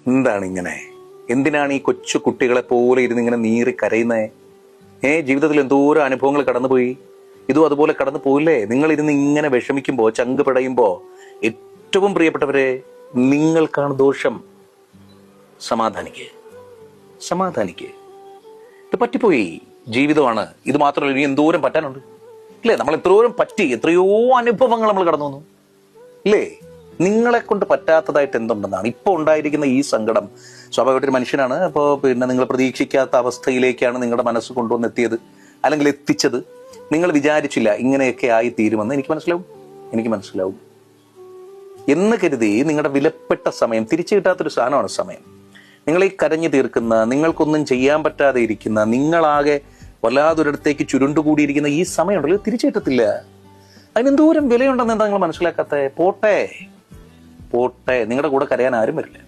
എന്താണ് ഇങ്ങനെ? എന്തിനാണ് ഈ കൊച്ചു കുട്ടികളെ പോലെ ഇരുന്ന് ഇങ്ങനെ നീറി കരയുന്നേ? ജീവിതത്തിൽ എന്തോരം അനുഭവങ്ങൾ കടന്നുപോയി. ഇതും അതുപോലെ കടന്നു പോയില്ലേ? നിങ്ങൾ ഇരുന്ന് ഇങ്ങനെ വിഷമിക്കുമ്പോ, ചങ്ക് പിടയുമ്പോ, ഏറ്റവും പ്രിയപ്പെട്ടവരെ, നിങ്ങൾക്കാണ് ദോഷം. സമാധാനിക്ക്. ഇത് പറ്റിപ്പോയി. ജീവിതമാണ്. ഇത് മാത്രമല്ല, ഇനി എന്തോരം പറ്റാനുണ്ട് ഇല്ലേ? നമ്മൾ എത്രയോരം പറ്റി, എത്രയോ അനുഭവങ്ങൾ നമ്മൾ കടന്നു വന്നു ഇല്ലേ? നിങ്ങളെ കൊണ്ട് പറ്റാത്തതായിട്ട് എന്തുണ്ടെന്നാണ് ഇപ്പോൾ ഉണ്ടായിരിക്കുന്ന ഈ സങ്കടം. സ്വാഭാവികമായിട്ടൊരു മനുഷ്യനാണ്. അപ്പോൾ നിങ്ങൾ പ്രതീക്ഷിക്കാത്ത അവസ്ഥയിലേക്കാണ് നിങ്ങളുടെ മനസ്സ് കൊണ്ടുവന്നെത്തിയത്, അല്ലെങ്കിൽ എത്തിച്ചത്. നിങ്ങൾ വിചാരിച്ചില്ല ഇങ്ങനെയൊക്കെ ആയി തീരുമെന്ന്. എനിക്ക് മനസ്സിലാവും എന്ന് കരുതി നിങ്ങളുടെ വിലപ്പെട്ട സമയം, തിരിച്ചു കിട്ടാത്തൊരു സാധനമാണ് സമയം. നിങ്ങളീ കരഞ്ഞു തീർക്കുന്ന, നിങ്ങൾക്കൊന്നും ചെയ്യാൻ പറ്റാതെ ഇരിക്കുന്ന, നിങ്ങളാകെ വല്ലാതൊരിടത്തേക്ക് ചുരുണ്ടുകൂടിയിരിക്കുന്ന ഈ സമയം ഉണ്ടല്ലോ, തിരിച്ചു കിട്ടത്തില്ല. അതിനെന്തോരം വിലയുണ്ടെന്ന് എന്താ നിങ്ങൾ മനസ്സിലാക്കാത്ത? പോട്ടെ. നിങ്ങളുടെ കൂടെ കരയാൻ ആരും വരില്ല.